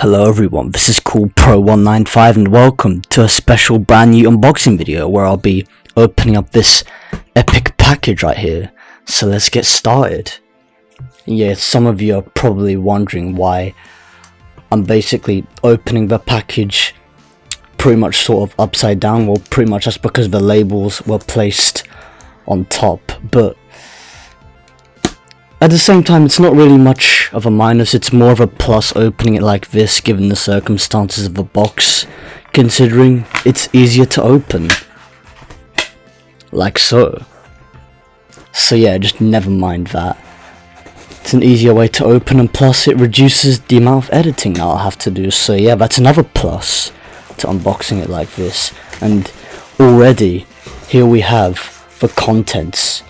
Hello everyone, this is CoolPro195 and welcome to a special brand new unboxing video where I'll be opening up this epic package right here. So let's get started. Yeah, some of you are probably wondering why I'm basically opening the package pretty much sort of upside down. Well, pretty much that's because the labels were placed on top, but at the same time, it's not really much of a minus, it's more of a plus opening it like this given the circumstances of the box, considering it's easier to open. Like so. So yeah, just never mind that. It's an easier way to open, and plus it reduces the amount of editing that I'll have to do. So yeah, that's another plus to unboxing it like this. And already, here we have the contents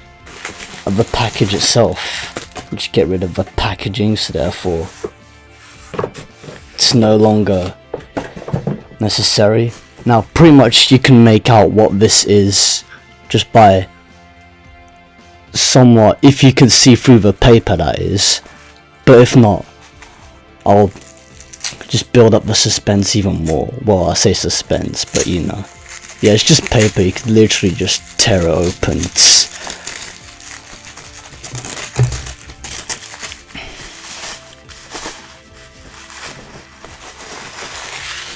of the package itself. Just get rid of the packaging, so therefore it's no longer necessary. Now pretty much you can make out what this is just by somewhat, if you can see through the paper that is, but if not, I'll just build up the suspense even more. Well, I say suspense, but you know, yeah, it's just paper, you can literally just tear it open.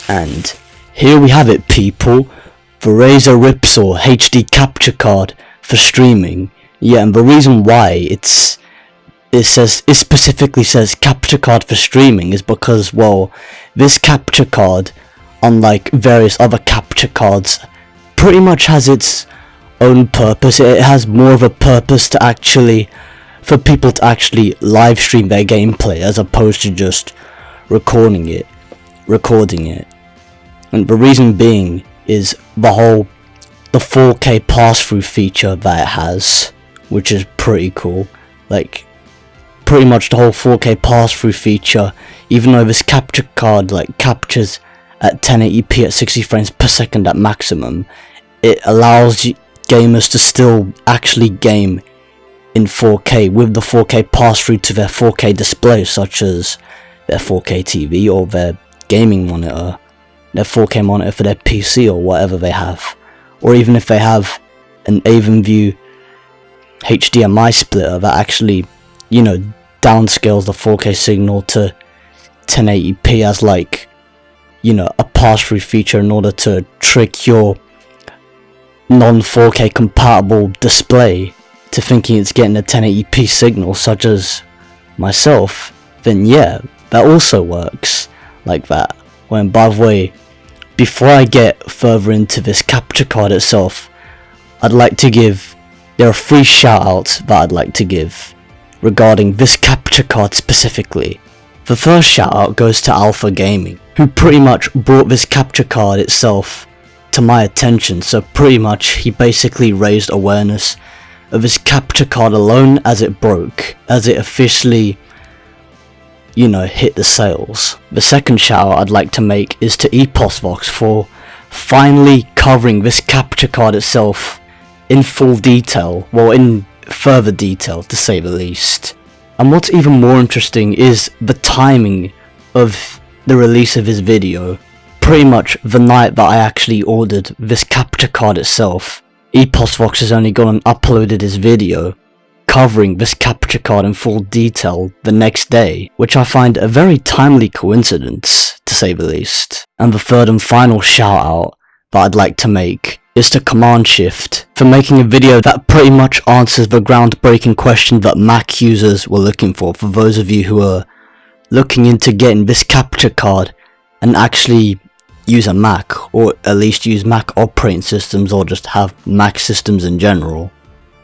And here we have it, people, the Razer Ripsaw HD capture card for streaming. Yeah, and the reason why it specifically says capture card for streaming is because, well, this capture card, unlike various other capture cards, pretty much has its own purpose. It has more of a purpose to actually, for people to actually live stream their gameplay as opposed to just recording it. And the reason being is the 4K pass-through feature that it has, which is pretty cool. Like, pretty much the whole 4K pass-through feature, even though this capture card like captures at 1080p at 60 frames per second at maximum, it allows gamers to still actually game in 4K with the 4K pass-through to their 4K display, such as their 4K TV or their gaming monitor, their 4K monitor for their PC or whatever they have, or even if they have an AvenView HDMI splitter that actually, you know, downscales the 4K signal to 1080p as, like, you know, a pass-through feature in order to trick your non-4K compatible display to thinking it's getting a 1080p signal, such as myself, then yeah, that also works like that. When, by the way, before I get further into this capture card itself, there are 3 shoutouts that I'd like to give regarding this capture card specifically. The first shoutout goes to Alpha Gaming, who pretty much brought this capture card itself to my attention. So pretty much he basically raised awareness of this capture card alone as it broke, as it officially, you know, hit the sales. The second shout out I'd like to make is to EposVox for finally covering this capture card itself in full detail, well, in further detail to say the least. And what's even more interesting is the timing of the release of his video. Pretty much the night that I actually ordered this capture card itself, EposVox has only gone and uploaded his video covering this capture card in full detail the next day, which I find a very timely coincidence, to say the least. And the third and final shout out that I'd like to make is to Command Shift for making a video that pretty much answers the groundbreaking question that Mac users were looking for those of you who are looking into getting this capture card and actually use a Mac, or at least use Mac operating systems, or just have Mac systems in general.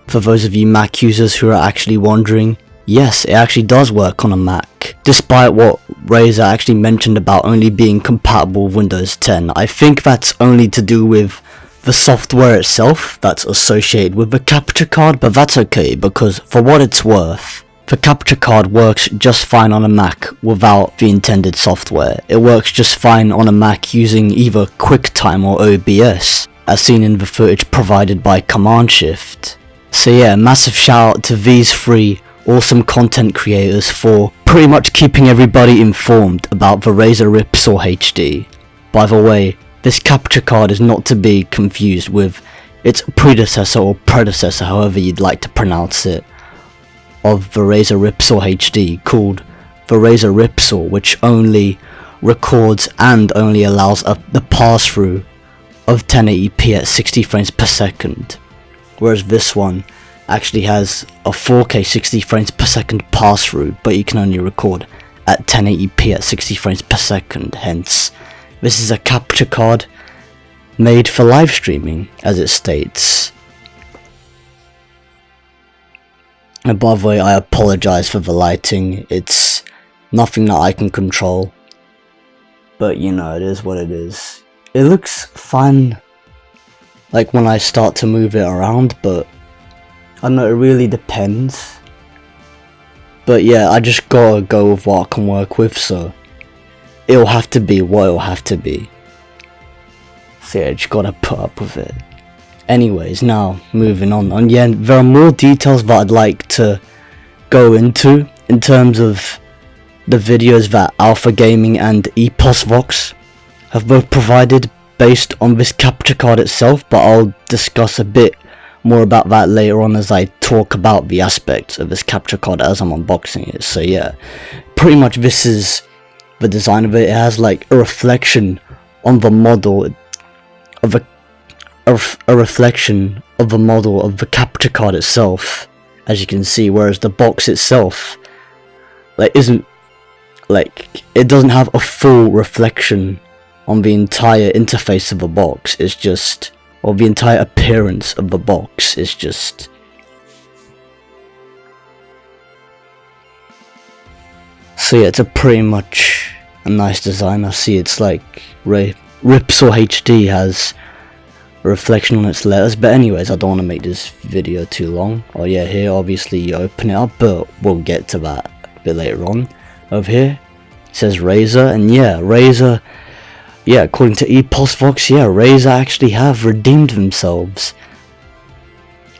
For those of you Mac users who are actually wondering, yes, it actually does work on a Mac. Despite what Razer actually mentioned about only being compatible with Windows 10, I think that's only to do with the software itself that's associated with the capture card, but that's okay, because for what it's worth, the capture card works just fine on a Mac without the intended software. It works just fine on a Mac using either QuickTime or OBS, as seen in the footage provided by Command Shift. So yeah, massive shout out to these 3 awesome content creators for pretty much keeping everybody informed about the Razer Ripsaw HD. By the way, this capture card is not to be confused with its predecessor or predecessor, however you'd like to pronounce it, of the Razer Ripsaw HD, called the Razer Ripsaw, which only records and only allows the pass-through of 1080p at 60 frames per second, whereas this one actually has a 4K 60 frames per second pass-through, but you can only record at 1080p at 60 frames per second. Hence, this is a capture card made for live streaming, as it states. And by the way, I apologize for the lighting. It's nothing that I can control, but you know, it is what it is. It looks fun, like when I start to move it around, but I don't know, it really depends. But yeah, I just gotta go with what I can work with, so it'll have to be what it'll have to be. So yeah, just gotta put up with it. Anyways, now moving on. And yeah, there are more details that I'd like to go into in terms of the videos that Alpha Gaming and EposVox have both provided based on this capture card itself, but I'll discuss a bit more about that later on as I talk about the aspects of this capture card as I'm unboxing it. So yeah, pretty much this is the design of it. It has like a reflection on the model of a reflection of the model of the capture card itself, as you can see, whereas the box itself like isn't like, it doesn't have a full reflection on the entire interface of the box. It's just, or the entire appearance of the box is just so yeah, it's a pretty much a nice design. I see it's like Ripsaw HD has a reflection on its letters, but anyways, I don't want to make this video too long. Oh yeah, here obviously you open it up, but we'll get to that a bit later on. Over here it says Razer, and yeah, Razer, yeah, according to EposVox, yeah, Razer actually have redeemed themselves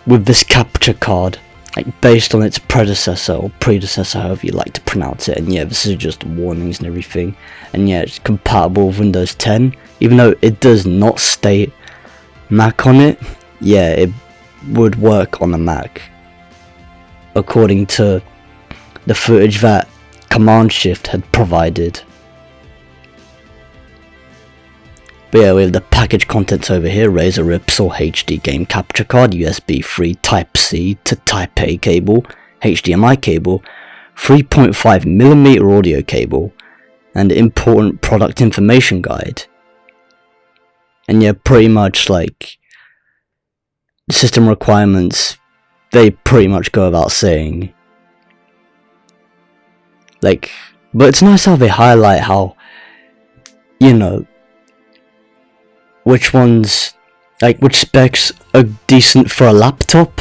with this capture card, like based on its predecessor or predecessor, however you like to pronounce it. And yeah, this is just warnings and everything, and yeah, it's compatible with Windows 10, even though it does not state Mac on it. Yeah, it would work on a Mac according to the footage that Command Shift had provided. But yeah, we have the package contents over here. Razer Ripsaw HD game capture card, USB 3 Type-C to Type-A cable, HDMI cable, 3.5mm audio cable, and important product information guide. And yeah, pretty much like system requirements, they pretty much go without saying. Like, but it's nice how they highlight how, you know, which ones, like which specs are decent for a laptop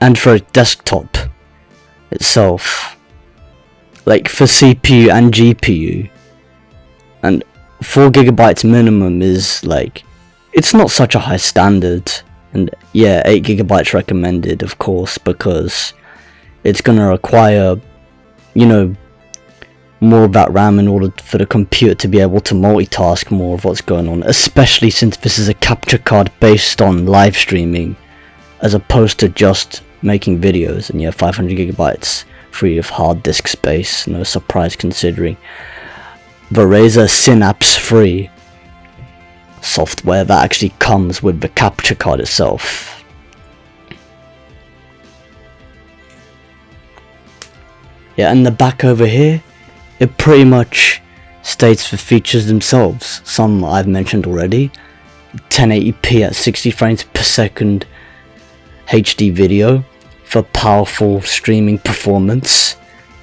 and for a desktop itself. Like for CPU and GPU, and 4GB minimum is like, it's not such a high standard. And yeah, 8GB recommended, of course, because it's gonna require, you know, more of that RAM in order for the computer to be able to multitask more of what's going on, especially since this is a capture card based on live streaming as opposed to just making videos. And yeah, 500GB free of hard disk space, no surprise considering the Razer Synapse free software that actually comes with the capture card itself. Yeah, and the back over here, it pretty much states the features themselves. Some I've mentioned already. 1080p at 60 frames per second HD video for powerful streaming performance,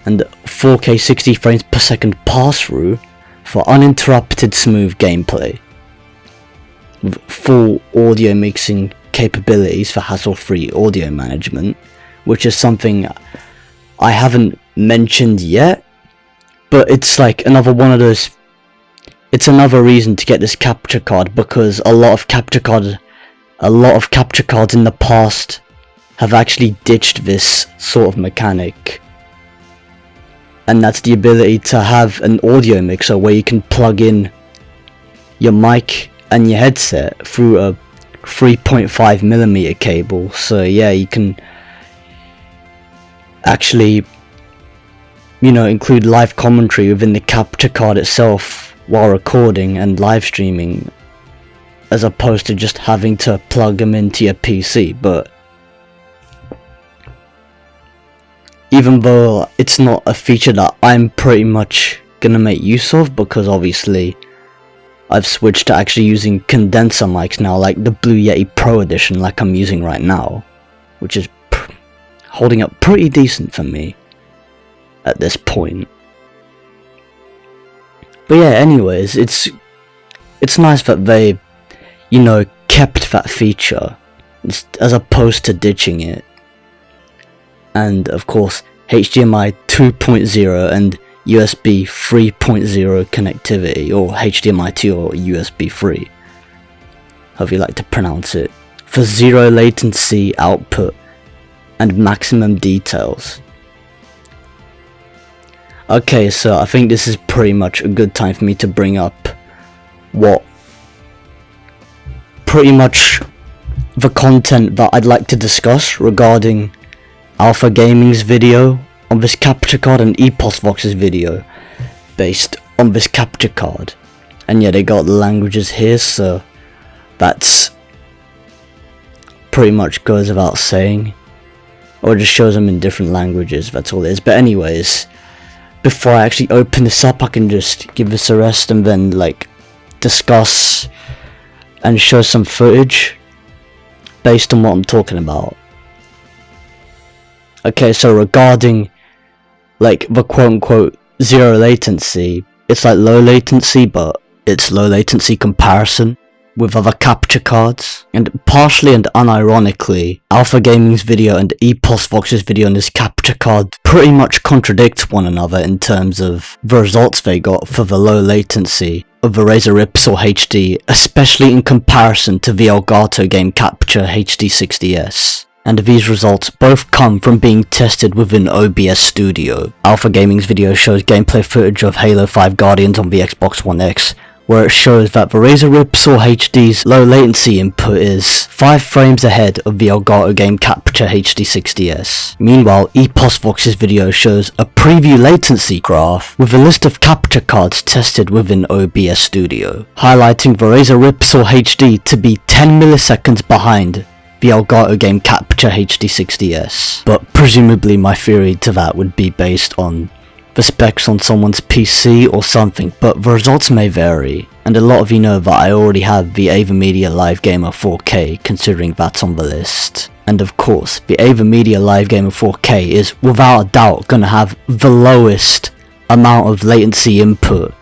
and 4K 60 frames per second pass-through for uninterrupted smooth gameplay, with full audio mixing capabilities for hassle-free audio management, which is something I haven't mentioned yet, but it's like another one of those, it's another reason to get this capture card, because a lot of capture cards in the past have actually ditched this sort of mechanic and that's the ability to have an audio mixer where you can plug in your mic and your headset through a 3.5mm cable. So yeah, you can actually, you know, include live commentary within the capture card itself while recording and live streaming, as opposed to just having to plug them into your PC. But even though it's not a feature that I'm pretty much gonna make use of, because obviously I've switched to actually using condenser mics now, like the Blue Yeti Pro Edition, like I'm using right now, which is holding up pretty decent for me at this point. But yeah, anyways, it's nice that they, you know, kept that feature as opposed to ditching it. And of course, HDMI 2.0 and USB 3.0 connectivity, or HDMI 2 or USB 3, however you like to pronounce it, for zero latency output and maximum details. Okay, so I think this is pretty much a good time for me to bring up what pretty much the content that I'd like to discuss regarding Alpha Gaming's video on this capture card and EposVox's video based on this capture card. And yeah, they got the languages here, so that's pretty much goes without saying, or it just shows them in different languages, that's all it is. But anyways, before I actually open this up, I can just give this a rest and then like discuss and show some footage based on what I'm talking about. Okay, so regarding like the quote-unquote zero latency, it's like low latency, but it's low latency comparison with other capture cards. And partially and unironically, Alpha Gaming's video and EposVox's video on this capture card pretty much contradict one another in terms of the results they got for the low latency of the Razer Ripsaw HD, especially in comparison to the Elgato Game Capture HD60S. And these results both come from being tested within OBS Studio. Alpha Gaming's video shows gameplay footage of Halo 5 Guardians on the Xbox One X, where it shows that the Razer Ripsaw HD's low latency input is 5 frames ahead of the Elgato Game Capture HD60S. Meanwhile, EposVox's video shows a preview latency graph with a list of capture cards tested within OBS Studio, highlighting the Razer Ripsaw HD to be 10 milliseconds behind the Elgato Game Capture HD60S. But presumably my theory to that would be based on the specs on someone's PC or something, but the results may vary. And a lot of you know that I already have the AverMedia Live Gamer 4K, considering that's on the list. And of course, the AverMedia Live Gamer 4K is without a doubt gonna have the lowest amount of latency input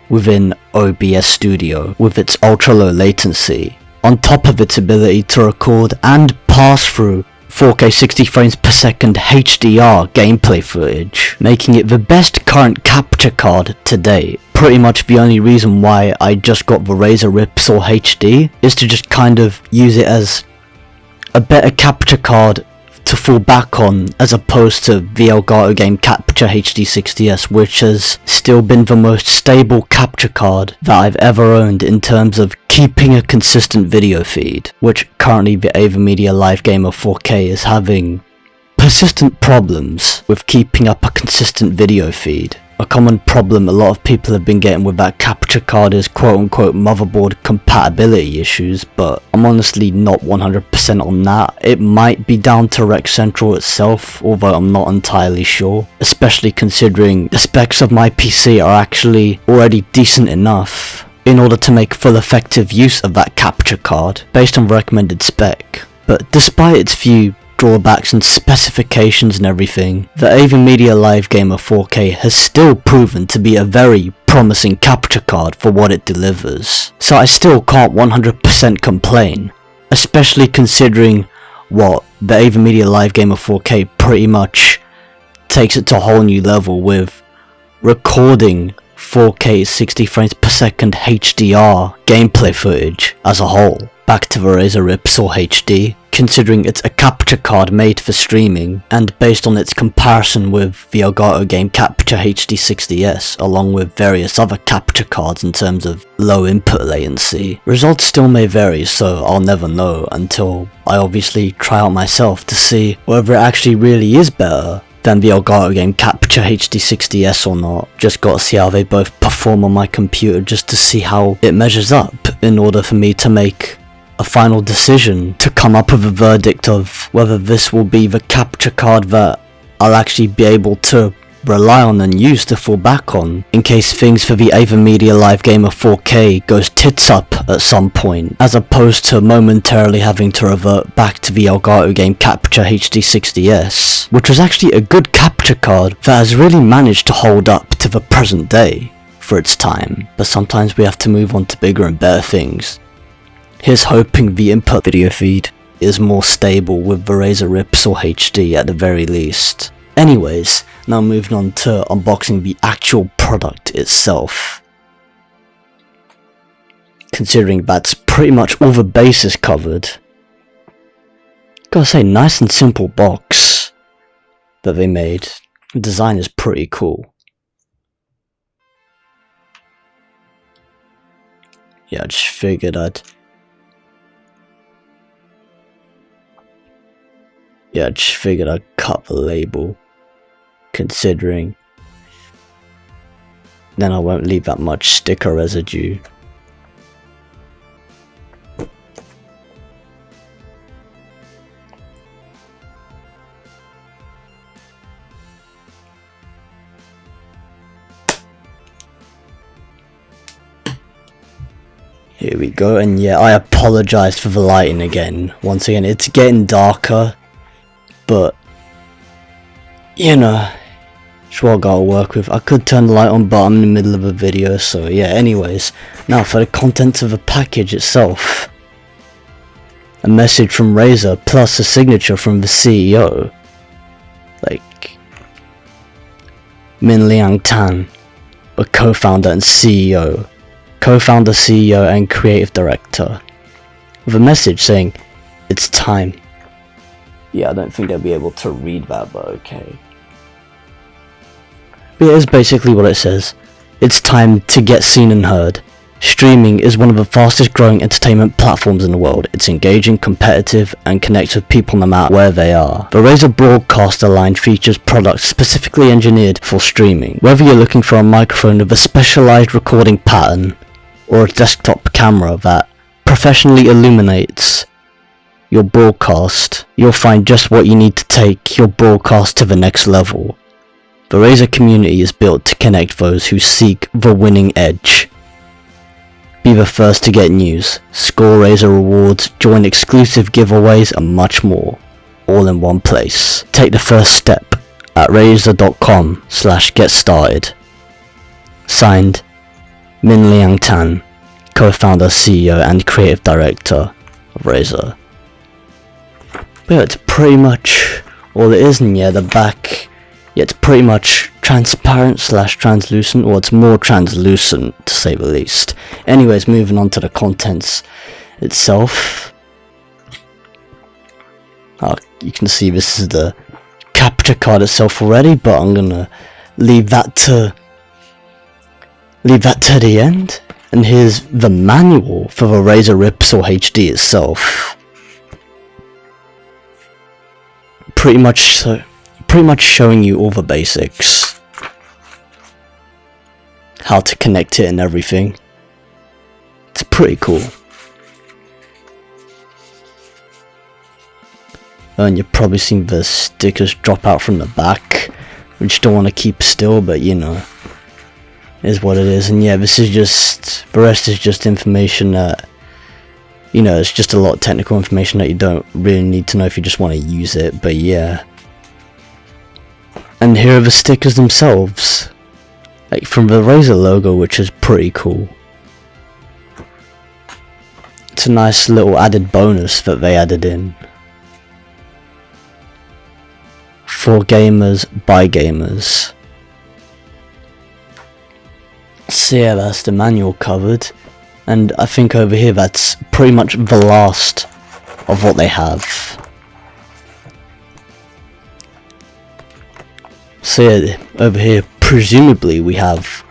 within OBS Studio with its ultra low latency, on top of its ability to record and pass through 4K 60 frames per second HDR gameplay footage, making it the best current capture card to date. Pretty much the only reason why I just got the Razer Ripsaw HD is to just kind of use it as a better capture card to fall back on, as opposed to the Elgato Game Capture HD60S, which has still been the most stable capture card that I've ever owned in terms of keeping a consistent video feed, which currently the AverMedia Live Gamer 4K is having persistent problems with keeping up a consistent video feed. A common problem a lot of people have been getting with that capture card is quote-unquote motherboard compatibility issues, but I'm honestly not 100% on that. It might be down to Rec Central itself, although I'm not entirely sure, especially considering the specs of my PC are actually already decent enough in order to make full effective use of that capture card based on the recommended spec. But despite its few drawbacks and specifications and everything, the AverMedia Live Gamer 4K has still proven to be a very promising capture card for what it delivers. So I still can't 100% complain, especially considering what the AverMedia Live Gamer 4K pretty much takes it to a whole new level with recording 4K 60 frames per second HDR gameplay footage as a whole. Back to the Razer Ripsaw HD, considering it's a capture card made for streaming, and based on its comparison with the Elgato game Capture HD60S, along with various other capture cards in terms of low input latency. Results still may vary, so I'll never know until I obviously try out myself to see whether it actually really is better than the Elgato game Capture HD60S or not. Just gotta see how they both perform on my computer just to see how it measures up in order for me to make a final decision to come up with a verdict of whether this will be the capture card that I'll actually be able to rely on and use to fall back on in case things for the AverMedia Live Gamer 4K goes tits up at some point, as opposed to momentarily having to revert back to the Elgato game Capture HD60S, which was actually a good capture card that has really managed to hold up to the present day for its time. But sometimes we have to move on to bigger and better things. Here's hoping the input video feed is more stable with the Razer Ripsaw HD at the very least. Anyways, now moving on to unboxing the actual product itself. Considering that's pretty much all the bases covered. Gotta say, nice and simple box that they made. The design is pretty cool. Yeah, I just figured I'd cut the label, considering then I won't leave that much sticker residue. Here we go, and yeah, I apologise for the lighting again. Once again, it's getting darker, but you know, it's what I gotta work with. I could turn the light on, but I'm in the middle of a video, so yeah. Anyways, now for the contents of the package itself. A message from Razer plus a signature from the CEO, like Min Liang Tan, a co-founder and CEO, CEO and creative director, with a message saying, "It's time." Yeah, I don't think they'll be able to read that, but okay. But yeah, it's basically what it says. It's time to get seen and heard. Streaming is one of the fastest growing entertainment platforms in the world. It's engaging, competitive, and connects with people no matter where they are. The Razer Broadcaster line features products specifically engineered for streaming. Whether you're looking for a microphone with a specialized recording pattern, or a desktop camera that professionally illuminates your broadcast, you'll find just what you need to take your broadcast to the next level. The Razer community is built to connect those who seek the winning edge. Be the first to get news, score Razer rewards, join exclusive giveaways and much more, all in one place. Take the first step at razer.com/getstarted. Signed, Min Liang Tan, co-founder, CEO and creative director of Razer. But yeah, it's pretty much all it is, and yeah, the back, yeah, it's pretty much transparent / translucent, or it's more translucent to say the least. Anyways, moving on to the contents itself. You can see this is the capture card itself already, but I'm gonna leave that to the end. And here's the manual for the Razer Ripsaw HD itself. Pretty much showing you all the basics, how to connect it and everything. It's pretty cool. And you've probably seen the stickers drop out from the back, which don't want to keep still, but you know, is what it is. And yeah, this is just, the rest is just information that, you know, it's just a lot of technical information that you don't really need to know if you just want to use it, but yeah. And here are the stickers themselves, like from the Razer logo, which is pretty cool. It's a nice little added bonus that they added in. For gamers, by gamers. So yeah, that's the manual covered. And I think over here that's pretty much the last of what they have. So yeah, over here presumably we have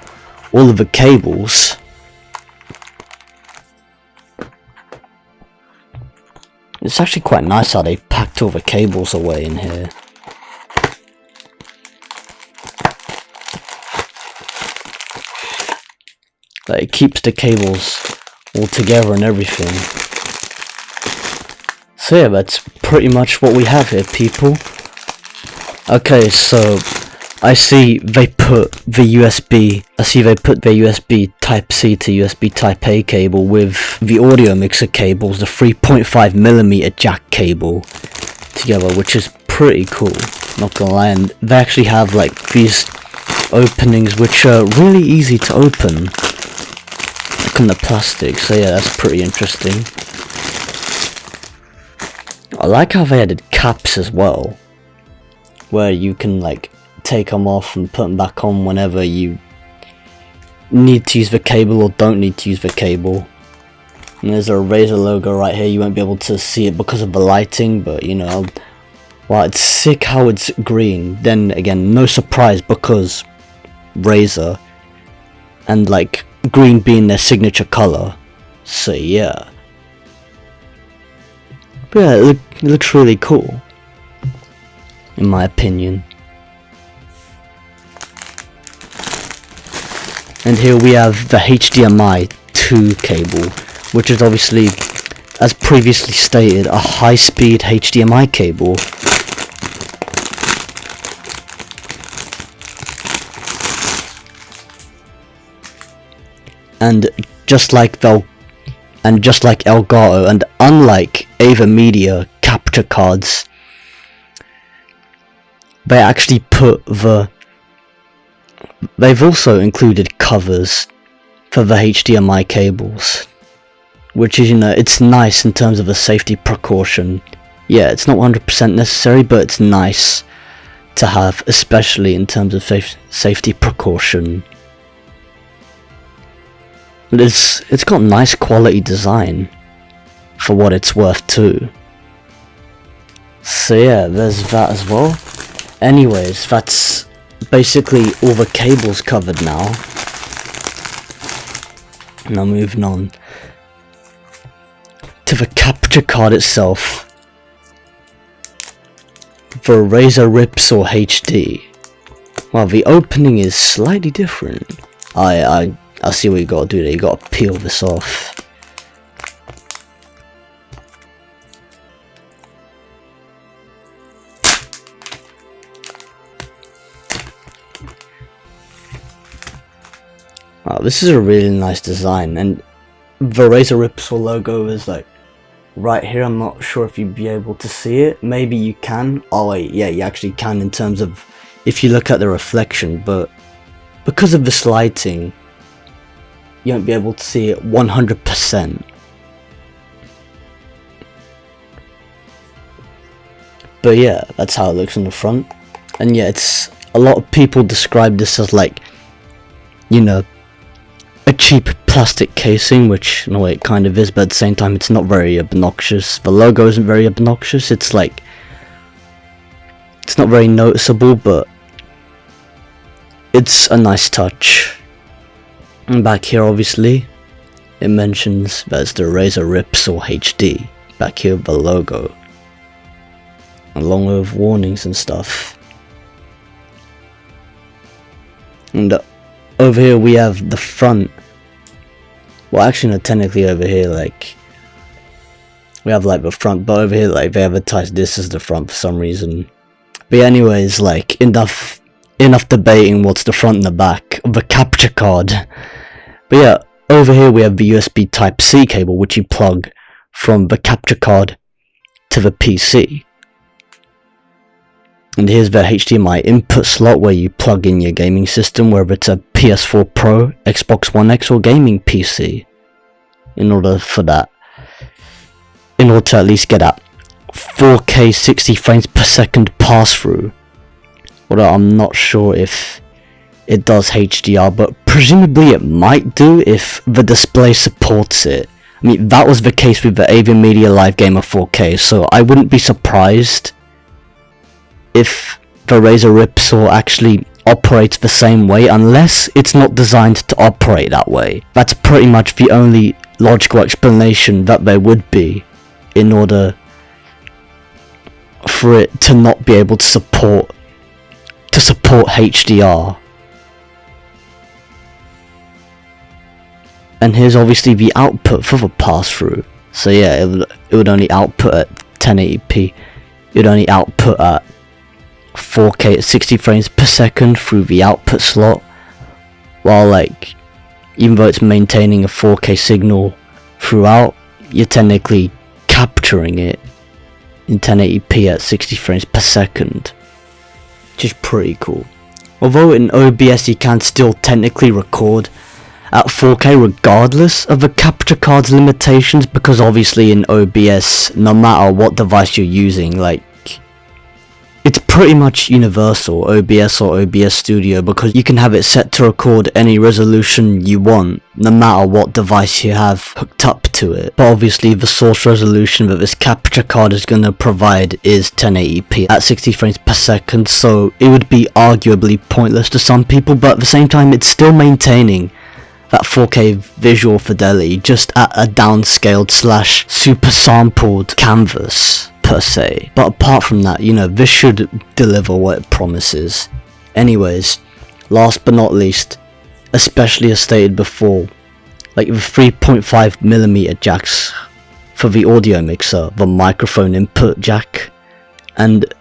all of the cables. It's actually quite nice how they packed all the cables away in here. Like, it keeps the cables all together and everything. So yeah, that's pretty much what we have here, people. Okay, so I see they put the USB Type-C to USB Type-A cable with the audio mixer cables, the 3.5mm jack cable together, which is pretty cool, not gonna lie. And they actually have like these openings which are really easy to open, like on the plastic, so yeah, that's pretty interesting. I like how they added caps as well, where you can like take them off and put them back on whenever you need to use the cable or don't need to use the cable. And there's a Razer logo right here. You won't be able to see it because of the lighting, but you know, wow, it's sick how it's green. Then again, no surprise because Razer, and like green being their signature color. So yeah, but yeah, it looks really cool in my opinion. And here we have the HDMI 2 cable, which is obviously, as previously stated, a high-speed HDMI cable. And just like Elgato, and unlike AverMedia capture cards, they actually they've also included covers for the HDMI cables, which is, you know, it's nice in terms of a safety precaution. Yeah, it's not 100% necessary, but it's nice to have, especially in terms of safety precaution. It's got nice quality design for what it's worth too. So yeah, there's that as well. Anyways, that's basically all the cables covered now. Now moving on to the capture card itself. For Razer Ripsaw HD. Well, the opening is slightly different. I see what you gotta do there. You gotta peel this off. Wow, this is a really nice design, and the Razer Ripsaw logo is like right here. I'm not sure if you'd be able to see it. Maybe you can. Oh wait, yeah, you actually can in terms of if you look at the reflection, but because of this lighting, you won't be able to see it 100%. But yeah, that's how it looks on the front. And yeah, it's a lot of people describe this as like, you know, a cheap plastic casing, which in a way it kind of is, but at the same time it's not very obnoxious. The logo isn't very obnoxious. It's like, it's not very noticeable, but it's a nice touch. And back here obviously it mentions that it's the Razer Ripsaw HD. Back here with the logo, along with warnings and stuff. And over here we have the front. Well, actually no, technically over here like we have like the front, but over here like they advertise this as the front for some reason. But anyways, like enough debating what's the front and the back of the capture card. But yeah, over here we have the USB Type-C cable, which you plug from the capture card to the PC. And here's the HDMI input slot where you plug in your gaming system, whether it's a PS4 Pro, Xbox One X or gaming PC. In order to at least get that 4K 60 frames per second pass through. Although I'm not sure if it does HDR, but presumably it might do if the display supports it. I mean, that was the case with the AVerMedia Live Gamer 4K, so I wouldn't be surprised if the Razer Ripsaw actually operates the same way, unless it's not designed to operate that way. That's pretty much the only logical explanation that there would be in order for it to not be able to support HDR. And here's obviously the output for the pass-through. So yeah, it would only output at 1080p. It would only output at 4K at 60 frames per second through the output slot, while like, even though it's maintaining a 4K signal throughout, you're technically capturing it in 1080p at 60 frames per second, which is pretty cool. Although in OBS you can still technically record at 4K regardless of the capture card's limitations, because obviously in OBS, no matter what device you're using, like, it's pretty much universal, OBS or OBS Studio, because you can have it set to record any resolution you want, no matter what device you have hooked up to it. But obviously the source resolution that this capture card is going to provide is 1080p at 60 frames per second, so it would be arguably pointless to some people, but at the same time it's still maintaining that 4K visual fidelity, just at a downscaled / super sampled canvas per se. But apart from that, you know, this should deliver what it promises. Anyways, last but not least, especially as stated before, like the 3.5mm jacks for the audio mixer, the microphone input jack, and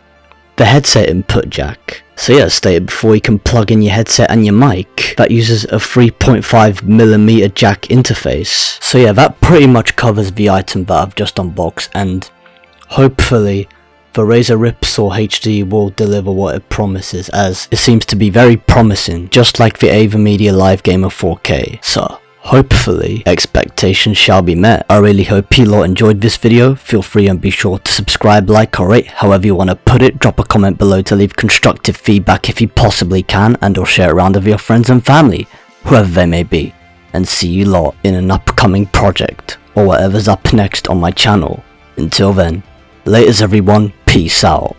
the headset input jack. So yeah, as stated before, you can plug in your headset and your mic that uses a 3.5mm jack interface. So yeah, that pretty much covers the item that I've just unboxed, and hopefully the Razer Ripsaw HD will deliver what it promises, as it seems to be very promising, just like the AVerMedia Live Gamer 4K. So hopefully expectations shall be met. I really hope you lot enjoyed this video. Feel free and be sure to subscribe, like or rate, however you want to put it. Drop a comment below to leave constructive feedback if you possibly can, and or share it around with your friends and family, whoever they may be. And see you lot in an upcoming project, or whatever's up next on my channel. Until then, laters everyone, peace out.